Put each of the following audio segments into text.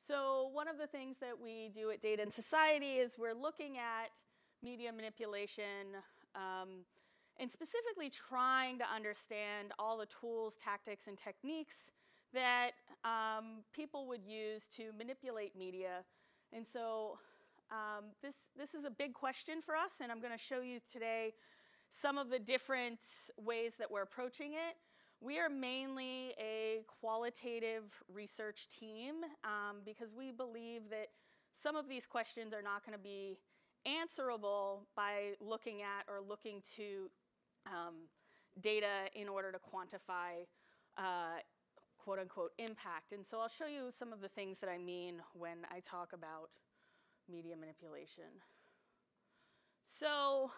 So one of the things that we do at Data and Society is we're looking at media manipulation and specifically trying to understand all the tools, tactics, and techniques that people would use to manipulate media. And so this is a big question for us, and I'm going to show you today some of the different ways that we're approaching it. We are mainly a qualitative research team because we believe that some of these questions are not going to be answerable by looking at or looking to data in order to quantify quote unquote impact. And so I'll show you some of the things that I mean when I talk about media manipulation. So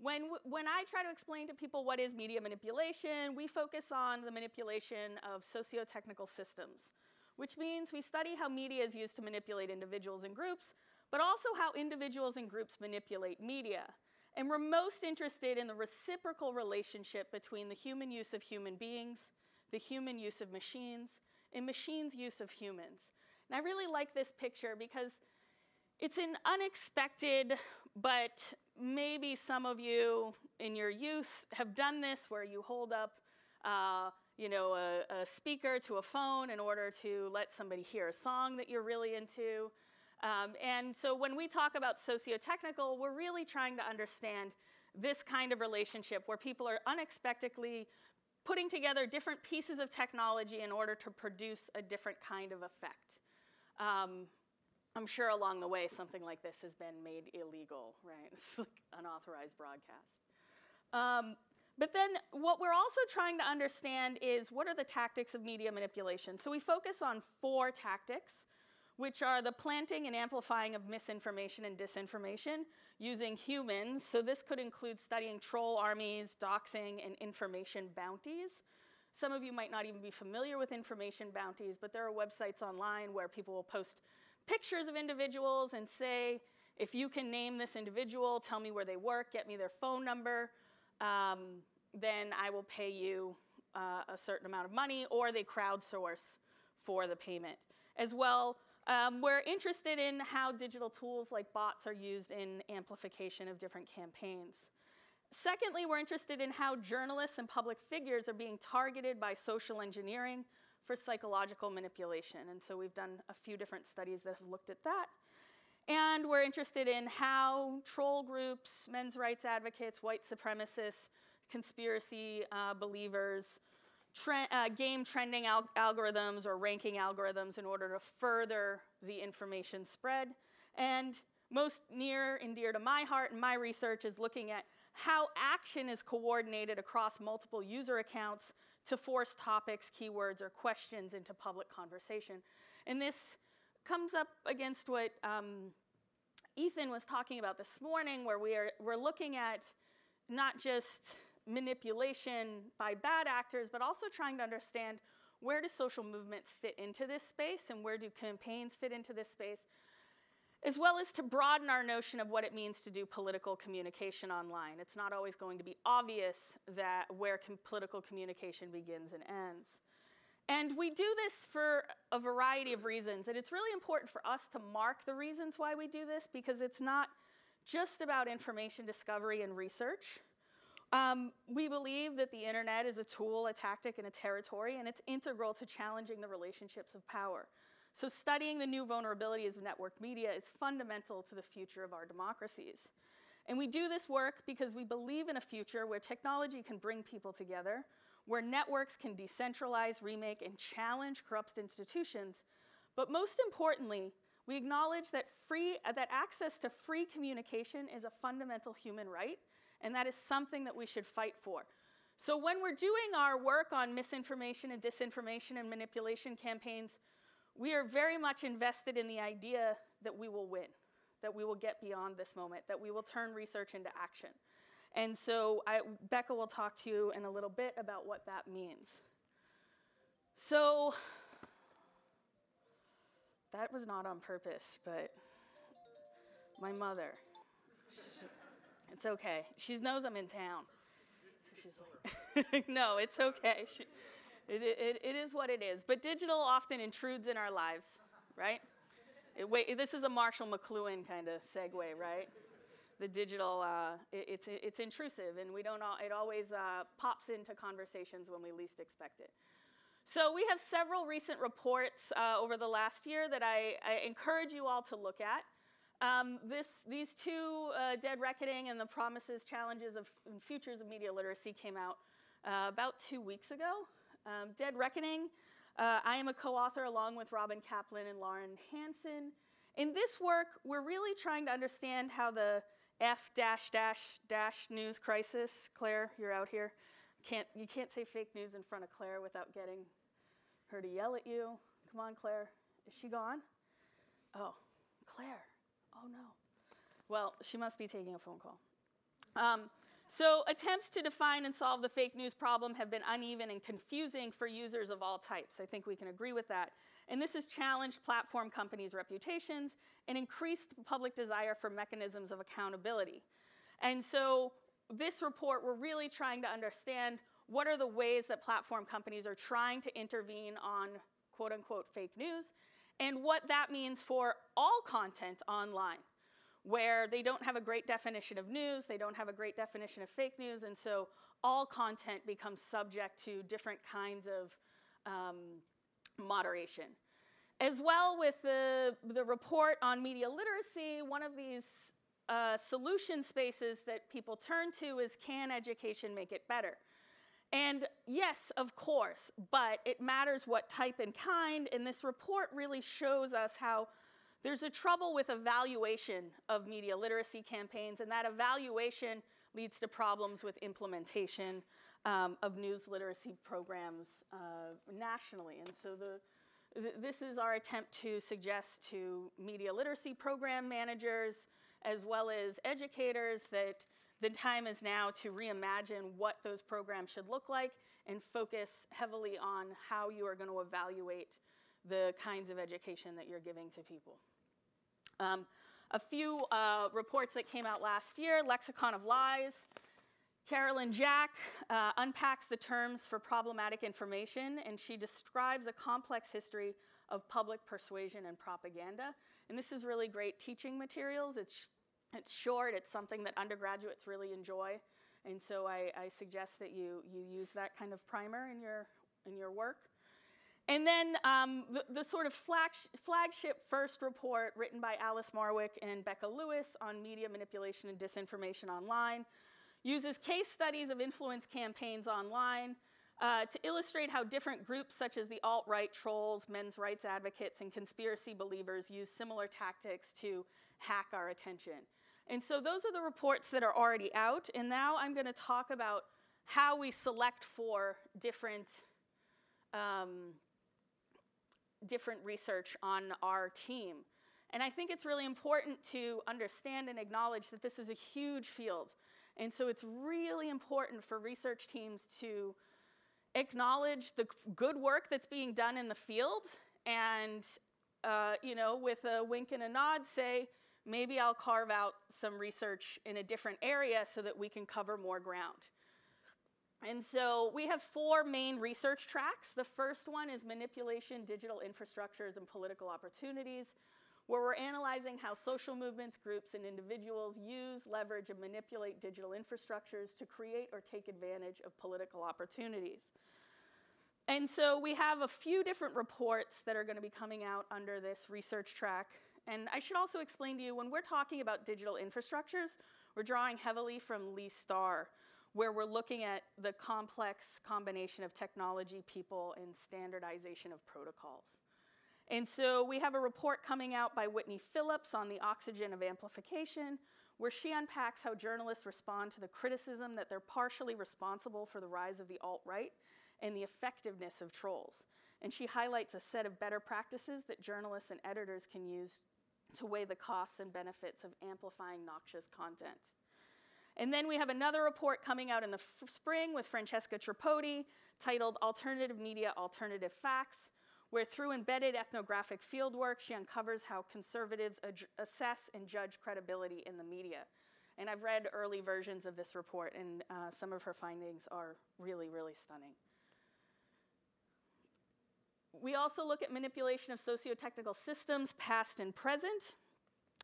when I try to explain to people what is media manipulation, we focus on the manipulation of socio-technical systems, which means we study how media is used to manipulate individuals and groups, but also how individuals and groups manipulate media. And we're most interested in the reciprocal relationship between the human use of human beings, the human use of machines, and machines' use of humans. And I really like this picture because it's an unexpected, but maybe some of you in your youth have done this, where you hold up a speaker to a phone in order to let somebody hear a song that you're really into. And so when we talk about socio-technical, we're really trying to understand this kind of relationship where people are unexpectedly putting together different pieces of technology in order to produce a different kind of effect. I'm sure along the way something like this has been made illegal, right? It's like unauthorized broadcast. But then what we're also trying to understand is what are the tactics of media manipulation. So we focus on 4 tactics, which are the planting and amplifying of misinformation and disinformation using humans. So this could include studying troll armies, doxing, and information bounties. Some of you might not even be familiar with information bounties, but there are websites online where people will post pictures of individuals and say, if you can name this individual, tell me where they work, get me their phone number, then I will pay you a certain amount of money, or they crowdsource for the payment. As well, we're interested in how digital tools like bots are used in amplification of different campaigns. Secondly, we're interested in how journalists and public figures are being targeted by social engineering for psychological manipulation. And so we've done a few different studies that have looked at that. And we're interested in how troll groups, men's rights advocates, white supremacists, conspiracy believers, game trending algorithms or ranking algorithms in order to further the information spread. And most near and dear to my heart and my research is looking at how action is coordinated across multiple user accounts to force topics, keywords, or questions into public conversation. And this comes up against what Ethan was talking about this morning, where we're looking at not just manipulation by bad actors, but also trying to understand where do social movements fit into this space and where do campaigns fit into this space, as well as to broaden our notion of what it means to do political communication online. It's not always going to be obvious that where political communication begins and ends. And we do this for a variety of reasons, and it's really important for us to mark the reasons why we do this, because it's not just about information discovery and research. We believe that the internet is a tool, a tactic, and a territory, and it's integral to challenging the relationships of power. So studying the new vulnerabilities of networked media is fundamental to the future of our democracies. And we do this work because we believe in a future where technology can bring people together, where networks can decentralize, remake, and challenge corrupt institutions. But most importantly, we acknowledge that access to free communication is a fundamental human right, and that is something that we should fight for. So when we're doing our work on misinformation and disinformation and manipulation campaigns, we are very much invested in the idea that we will win, that we will get beyond this moment, that we will turn research into action. And so Becca will talk to you in a little bit about what that means. So that was not on purpose, but my mother, it's okay. She knows I'm in town. So she's like, no, it's okay. It is what it is. But digital often intrudes in our lives, right? This is a Marshall McLuhan kind of segue, right? The digital, it's intrusive, and it always pops into conversations when we least expect it. So we have several recent reports over the last year that I encourage you all to look at. These two, Dead Reckoning and the Promises, Challenges, and Futures of Media Literacy, came out about 2 weeks ago. Dead Reckoning, I am a co-author along with Robin Kaplan and Lauren Hansen. In this work, we're really trying to understand how the F-news crisis, Claire, you're out here. You can't say fake news in front of Claire without getting her to yell at you. Come on, Claire. Is she gone? Oh, Claire. Oh, no. Well, she must be taking a phone call. So attempts to define and solve the fake news problem have been uneven and confusing for users of all types. I think we can agree with that. And this has challenged platform companies' reputations and increased the public desire for mechanisms of accountability. And so this report, we're really trying to understand what are the ways that platform companies are trying to intervene on quote-unquote fake news, and what that means for all content online, where they don't have a great definition of news, they don't have a great definition of fake news, and so all content becomes subject to different kinds of moderation. As well, with the report on media literacy, one of these solution spaces that people turn to is, can education make it better? And yes, of course, but it matters what type and kind, and this report really shows us how there's a trouble with evaluation of media literacy campaigns, and that evaluation leads to problems with implementation of news literacy programs nationally. And so this is our attempt to suggest to media literacy program managers as well as educators that the time is now to reimagine what those programs should look like and focus heavily on how you are going to evaluate the kinds of education that you're giving to people. A few reports that came out last year, Lexicon of Lies. Carolyn Jack unpacks the terms for problematic information, and she describes a complex history of public persuasion and propaganda. And this is really great teaching materials. It's short, it's something that undergraduates really enjoy. And so I suggest that you use that kind of primer in your work. And then the sort of flagship first report written by Alice Marwick and Becca Lewis on media manipulation and disinformation online uses case studies of influence campaigns online to illustrate how different groups such as the alt-right, trolls, men's rights advocates, and conspiracy believers use similar tactics to hack our attention. And so those are the reports that are already out, and now I'm going to talk about how we select for different research on our team. And I think it's really important to understand and acknowledge that this is a huge field. And so it's really important for research teams to acknowledge the good work that's being done in the field and, with a wink and a nod, say, maybe I'll carve out some research in a different area so that we can cover more ground. And so we have 4 main research tracks. The first one is manipulation, digital infrastructures, and political opportunities, where we're analyzing how social movements, groups, and individuals use, leverage, and manipulate digital infrastructures to create or take advantage of political opportunities. And so we have a few different reports that are going to be coming out under this research track. And I should also explain to you, when we're talking about digital infrastructures, we're drawing heavily from Lee Starr, where we're looking at the complex combination of technology, people, and standardization of protocols. And so we have a report coming out by Whitney Phillips on the oxygen of amplification, where she unpacks how journalists respond to the criticism that they're partially responsible for the rise of the alt-right and the effectiveness of trolls. And she highlights a set of better practices that journalists and editors can use to weigh the costs and benefits of amplifying noxious content. And then we have another report coming out in the spring with Francesca Tripodi titled Alternative Media, Alternative Facts, where through embedded ethnographic fieldwork, she uncovers how conservatives assess and judge credibility in the media. And I've read early versions of this report, and some of her findings are really, really stunning. We also look at manipulation of socio-technical systems, past and present.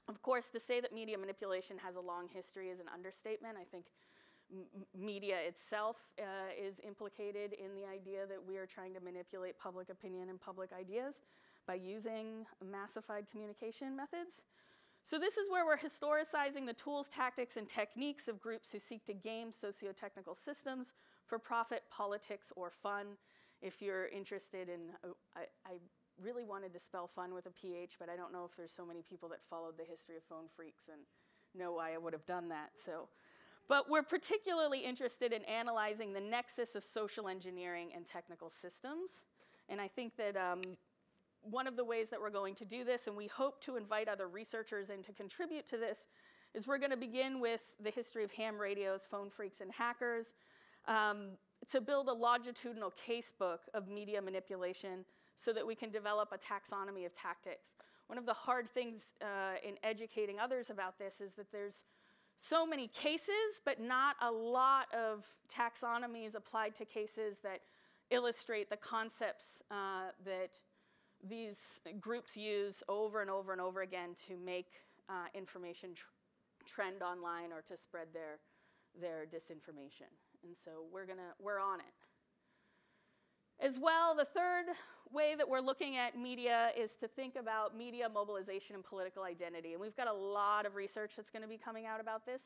Of course, to say that media manipulation has a long history is an understatement. I think media itself is implicated in the idea that we are trying to manipulate public opinion and public ideas by using massified communication methods. So this is where we're historicizing the tools, tactics, and techniques of groups who seek to game socio-technical systems for profit, politics, or fun. If you're interested in, I really wanted to spell fun with a PH, but I don't know if there's so many people that followed the history of phone freaks and know why I would have done that. But we're particularly interested in analyzing the nexus of social engineering and technical systems. And I think that one of the ways that we're going to do this, and we hope to invite other researchers in to contribute to this, is we're going to begin with the history of ham radios, phone freaks, and hackers, to build a longitudinal casebook of media manipulation so that we can develop a taxonomy of tactics. One of the hard things in educating others about this is that there's so many cases, but not a lot of taxonomies applied to cases that illustrate the concepts that these groups use over and over and over again to make information trend online or to spread their disinformation. And so we're on it. As well, the third way that we're looking at media is to think about media mobilization and political identity. And we've got a lot of research that's going to be coming out about this.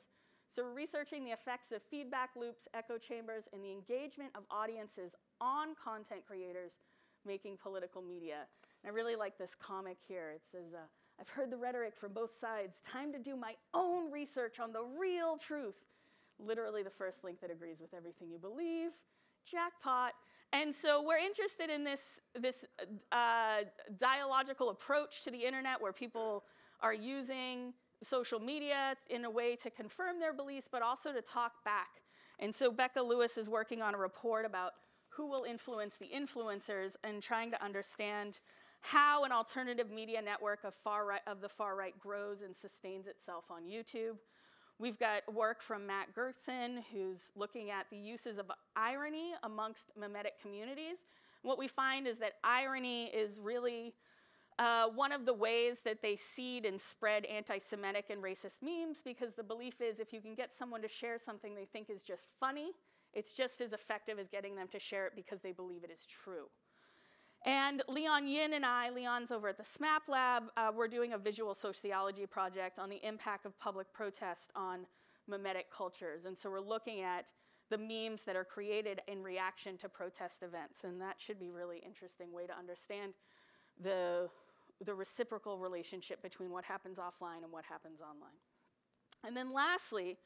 So we're researching the effects of feedback loops, echo chambers, and the engagement of audiences on content creators making political media. And I really like this comic here. It says, I've heard the rhetoric from both sides. Time to do my own research on the real truth. Literally the first link that agrees with everything you believe. Jackpot. And so we're interested in this dialogical approach to the internet where people are using social media in a way to confirm their beliefs, but also to talk back. And so Becca Lewis is working on a report about who will influence the influencers and trying to understand how an alternative media network of the far right grows and sustains itself on YouTube. We've got work from Matt Gertson, who's looking at the uses of irony amongst memetic communities. What we find is that irony is really one of the ways that they seed and spread anti-Semitic and racist memes, because the belief is if you can get someone to share something they think is just funny, it's just as effective as getting them to share it because they believe it is true. And Leon Yin and I, Leon's over at the SMAP lab, we're doing a visual sociology project on the impact of public protest on memetic cultures. And so we're looking at the memes that are created in reaction to protest events. And that should be a really interesting way to understand the reciprocal relationship between what happens offline and what happens online. And then lastly,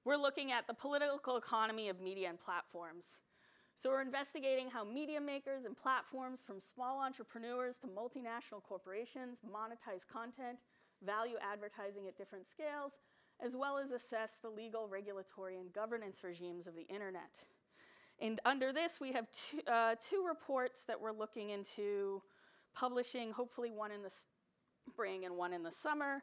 we're looking at the political economy of media and platforms. So we're investigating how media makers and platforms, from small entrepreneurs to multinational corporations, monetize content, value advertising at different scales, as well as assess the legal, regulatory, and governance regimes of the internet. And under this, we have two reports that we're looking into publishing, hopefully one in the spring and one in the summer.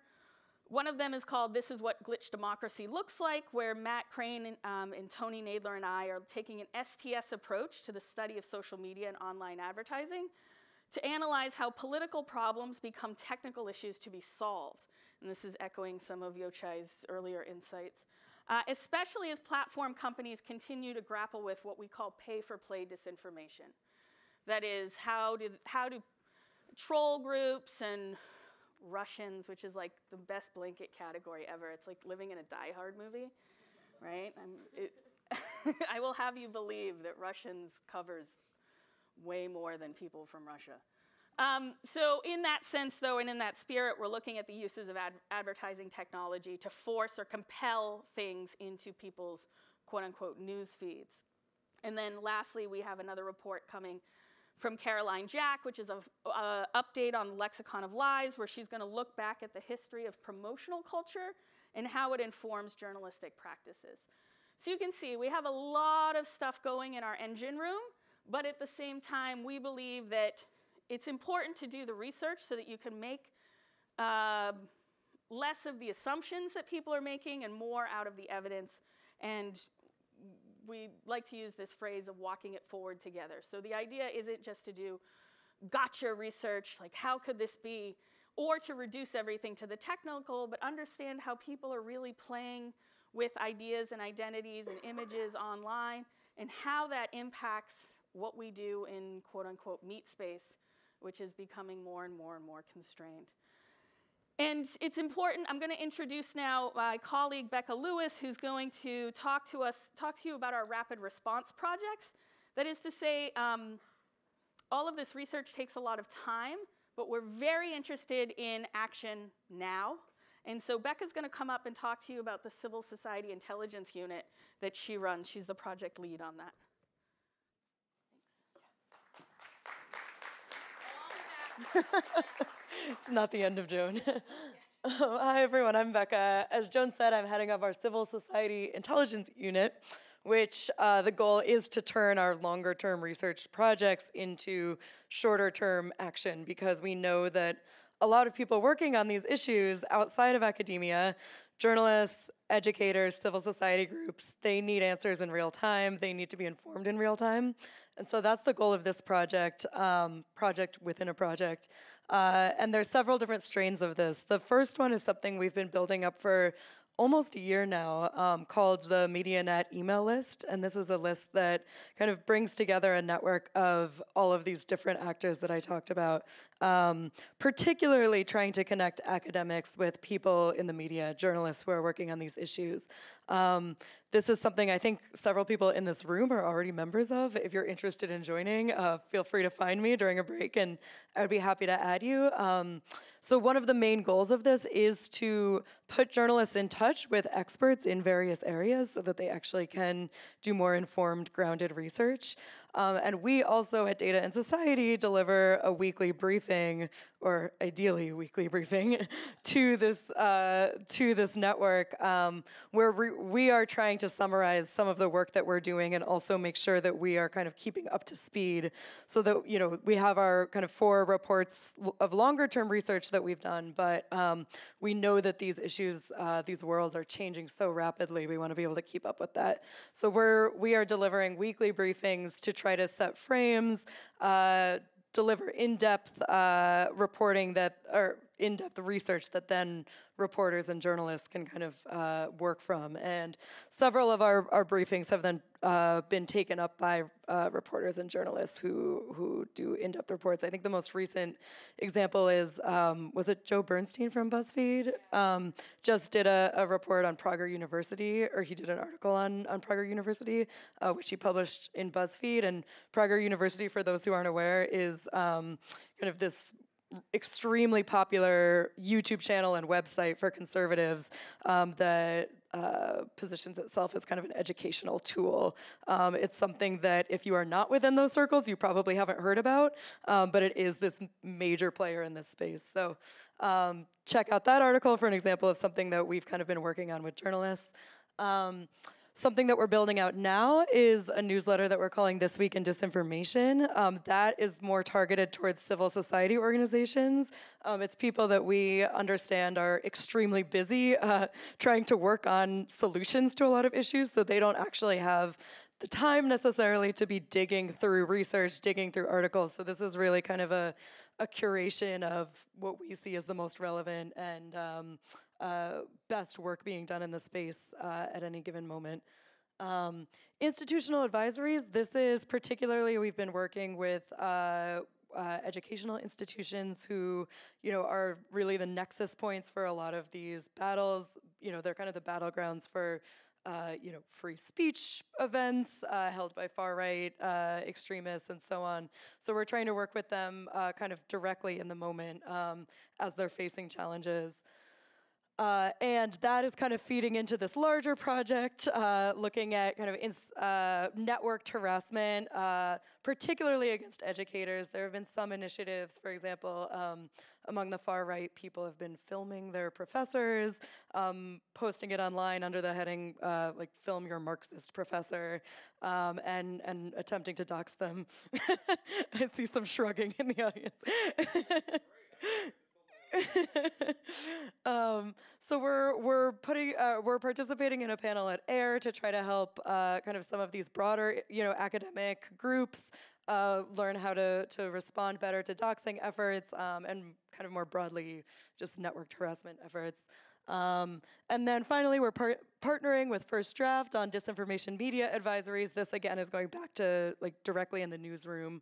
One of them is called This Is What Glitch Democracy Looks Like, where Matt Crane and Tony Nadler and I are taking an STS approach to the study of social media and online advertising to analyze how political problems become technical issues to be solved. And this is echoing some of Yochai's earlier insights, especially as platform companies continue to grapple with what we call pay-for-play disinformation. That is, how do troll groups and Russians, which is like the best blanket category ever. It's like living in a Die Hard movie, right? I will have you believe that Russians covers way more than people from Russia. So in that sense, though, and in that spirit, we're looking at the uses of advertising technology to force or compel things into people's quote-unquote news feeds. And then lastly, we have another report coming from Caroline Jack, which is an update on the Lexicon of Lies, where she's going to look back at the history of promotional culture and how it informs journalistic practices. So you can see we have a lot of stuff going in our engine room, but at the same time, we believe that it's important to do the research so that you can make less of the assumptions that people are making and more out of the evidence. And we like to use this phrase of walking it forward together. So the idea isn't just to do gotcha research, like how could this be, or to reduce everything to the technical, but understand how people are really playing with ideas and identities and images online, and how that impacts what we do in quote-unquote meat space, which is becoming more and more and more constrained. And it's important, I'm going to introduce now my colleague Becca Lewis, who's going to talk to you about our rapid response projects. That is to say, all of this research takes a lot of time, but we're very interested in action now. And so Becca's going to come up and talk to you about the Civil Society Intelligence Unit that she runs. She's the project lead on that. It's not the end of Joan. Hi, everyone. I'm Becca. As Joan said, I'm heading up our Civil Society Intelligence Unit, which the goal is to turn our longer-term research projects into shorter-term action, because we know that a lot of people working on these issues outside of academia, journalists, educators, civil society groups, they need answers in real time. They need to be informed in real time. And so that's the goal of this project, project within a project. And there's several different strains of this. The first one is something we've been building up for almost a year now, called the MediaNet email list. And this is a list that kind of brings together a network of all of these different actors that I talked about, particularly trying to connect academics with people in the media, journalists who are working on these issues. This is something I think several people in this room are already members of. If you're interested in joining, feel free to find me during a break, and I would be happy to add you. So one of the main goals of this is to put journalists in touch with experts in various areas so that they actually can do more informed, grounded research. And we also at Data and Society deliver a weekly briefing, or ideally a weekly briefing, to this network, where we are trying to summarize some of the work that we're doing and also make sure that we are kind of keeping up to speed, so that we have our kind of 4 reports of longer-term research that we've done, but we know that these issues, these worlds are changing so rapidly. We want to be able to keep up with that. So we are delivering weekly briefings to try to set frames, deliver in-depth reporting or in-depth research that then reporters and journalists can kind of work from. And several of our briefings have then been taken up by reporters and journalists who do in-depth reports. I think the most recent example is, was it Joe Bernstein from BuzzFeed? Just did a report on Prager University, or he did an article on Prager University, which he published in BuzzFeed. And Prager University, for those who aren't aware, is kind of this extremely popular YouTube channel and website for conservatives that positions itself as kind of an educational tool. It's something that if you are not within those circles, you probably haven't heard about, but it is this major player in this space. So check out that article for an example of something that we've kind of been working on with journalists. Something that we're building out now is a newsletter that we're calling This Week in Disinformation. That is more targeted towards civil society organizations. It's people that we understand are extremely busy trying to work on solutions to a lot of issues, so they don't actually have the time necessarily to be digging through research, digging through articles. So this is really kind of a curation of what we see as the most relevant and best work being done in the space at any given moment. Institutional advisories, this is particularly, we've been working with educational institutions who, are really the nexus points for a lot of these battles. They're kind of the battlegrounds for free speech events held by far-right extremists and so on. So we're trying to work with them kind of directly in the moment as they're facing challenges. And that is kind of feeding into this larger project, looking at kind of networked harassment, particularly against educators. There have been some initiatives, for example, among the far right, people have been filming their professors, posting it online under the heading, like, film your Marxist professor, and attempting to dox them. I see some shrugging in the audience. So we're putting we're participating in a panel at AIR to try to help kind of some of these broader, academic groups learn how to respond better to doxing efforts and kind of more broadly just networked harassment efforts. And then finally, we're partnering with First Draft on disinformation media advisories. This, again, is going back to directly in the newsroom,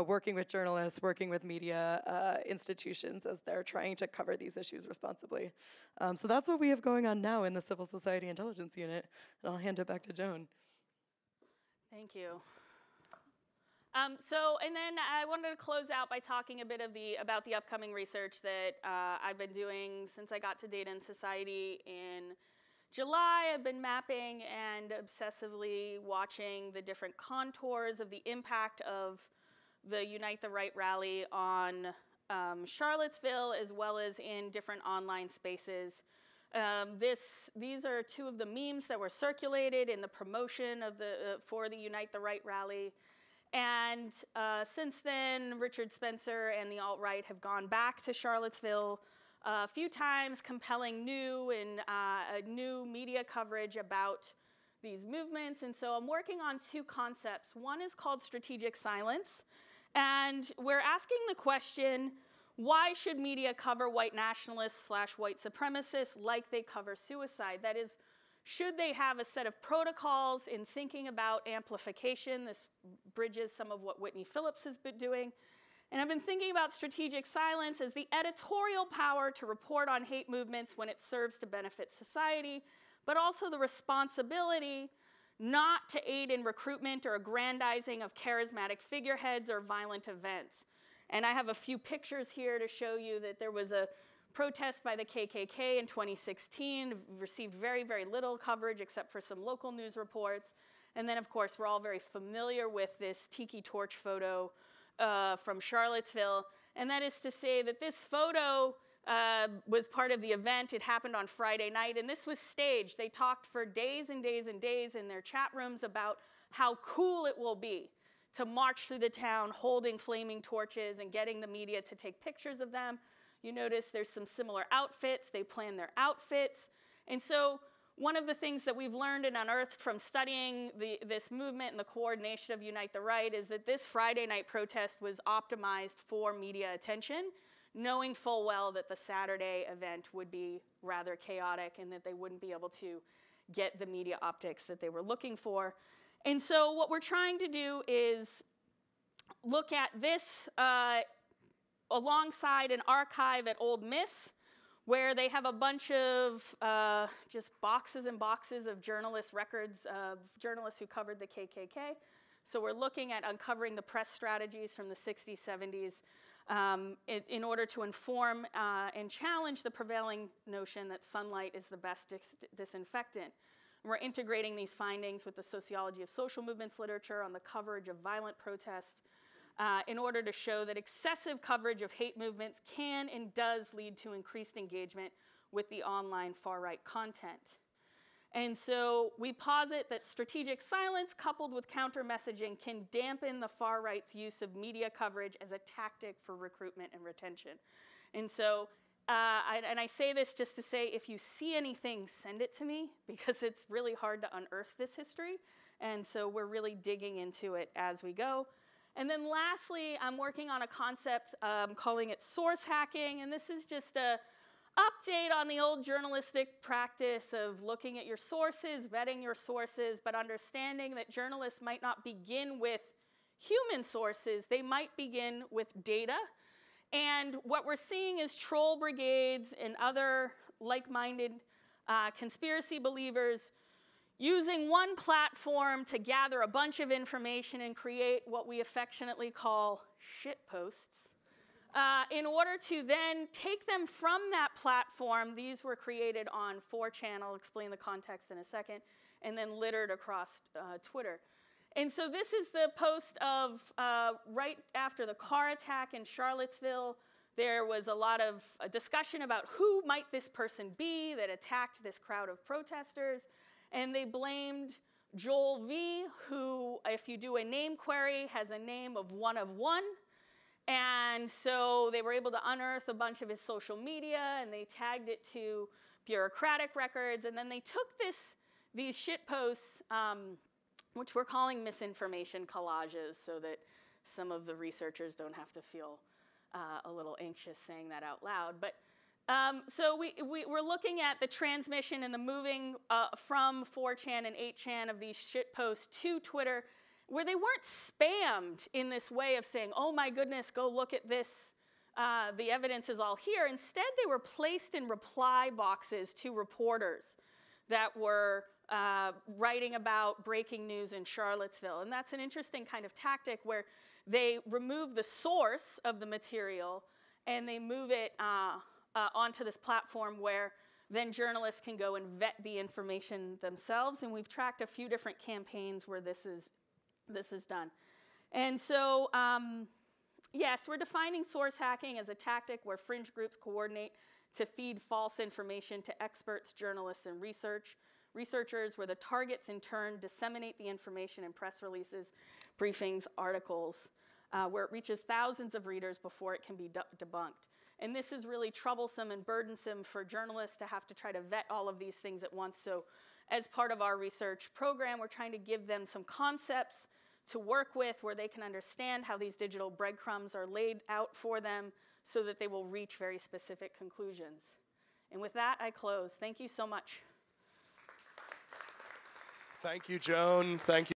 working with journalists, working with media institutions as they're trying to cover these issues responsibly. So that's what we have going on now in the Civil Society Intelligence Unit. And I'll hand it back to Joan. Thank you. And then I wanted to close out by talking a bit about the upcoming research that I've been doing since I got to Data and Society in July. I've been mapping and obsessively watching the different contours of the impact of the Unite the Right rally on Charlottesville, as well as in different online spaces. These are two of the memes that were circulated in the promotion of for the Unite the Right rally. And since then, Richard Spencer and the alt-right have gone back to Charlottesville a few times, compelling new media coverage about these movements. And so I'm working on two concepts. One is called strategic silence. And we're asking the question, why should media cover white nationalists / white supremacists like they cover suicide? That is, should they have a set of protocols in thinking about amplification? This bridges some of what Whitney Phillips has been doing. And I've been thinking about strategic silence as the editorial power to report on hate movements when it serves to benefit society, but also the responsibility not to aid in recruitment or aggrandizing of charismatic figureheads or violent events. And I have a few pictures here to show you that there was a protest by the KKK in 2016, received very, very little coverage except for some local news reports. And then, of course, we're all very familiar with this tiki torch photo from Charlottesville. And that is to say that this photo was part of the event. It happened on Friday night, and this was staged. They talked for days and days and days in their chat rooms about how cool it will be to march through the town holding flaming torches and getting the media to take pictures of them. You notice there's some similar outfits. They plan their outfits. And so one of the things that we've learned and unearthed from studying this movement and the coordination of Unite the Right is that this Friday night protest was optimized for media attention, knowing full well that the Saturday event would be rather chaotic and that they wouldn't be able to get the media optics that they were looking for. And so what we're trying to do is look at this alongside an archive at Ole Miss, where they have a bunch of just boxes and boxes of journalist records of journalists who covered the KKK. So we're looking at uncovering the press strategies from the 60s, 70s in order to inform and challenge the prevailing notion that sunlight is the best disinfectant. We're integrating these findings with the sociology of social movements literature on the coverage of violent protest in order to show that excessive coverage of hate movements can and does lead to increased engagement with the online far-right content. And so we posit that strategic silence coupled with counter-messaging can dampen the far-right's use of media coverage as a tactic for recruitment and retention. And so, I say this just to say, if you see anything, send it to me, because it's really hard to unearth this history. And so we're really digging into it as we go. And then lastly, I'm working on a concept, calling it source hacking. And this is just a update on the old journalistic practice of looking at your sources, vetting your sources, but understanding that journalists might not begin with human sources. They might begin with data. And what we're seeing is troll brigades and other like-minded conspiracy believers using one platform to gather a bunch of information and create what we affectionately call shit posts. In order to then take them from that platform, these were created on 4chan, I'll explain the context in a second, and then littered across Twitter. And so this is the post of right after the car attack in Charlottesville. There was a lot of discussion about who might this person be that attacked this crowd of protesters. And they blamed Joel V, who, if you do a name query, has a name of one. And so they were able to unearth a bunch of his social media, and they tagged it to bureaucratic records. And then they took these shit posts, which we're calling misinformation collages, so that some of the researchers don't have to feel a little anxious saying that out loud. But so we're looking at the transmission and the moving from 4chan and 8chan of these shit posts to Twitter, where they weren't spammed in this way of saying, oh my goodness, go look at this, the evidence is all here. Instead, they were placed in reply boxes to reporters that were writing about breaking news in Charlottesville. And that's an interesting kind of tactic where they remove the source of the material and they move it onto this platform where then journalists can go and vet the information themselves. And we've tracked a few different campaigns where this is done. And so, yes, we're defining source hacking as a tactic where fringe groups coordinate to feed false information to experts, journalists, and researchers, where the targets in turn disseminate the information in press releases, briefings, articles, where it reaches thousands of readers before it can be debunked. And this is really troublesome and burdensome for journalists to have to try to vet all of these things at once. So as part of our research program, we're trying to give them some concepts to work with where they can understand how these digital breadcrumbs are laid out for them so that they will reach very specific conclusions. And with that, I close. Thank you so much. Thank you, Joan. Thank you.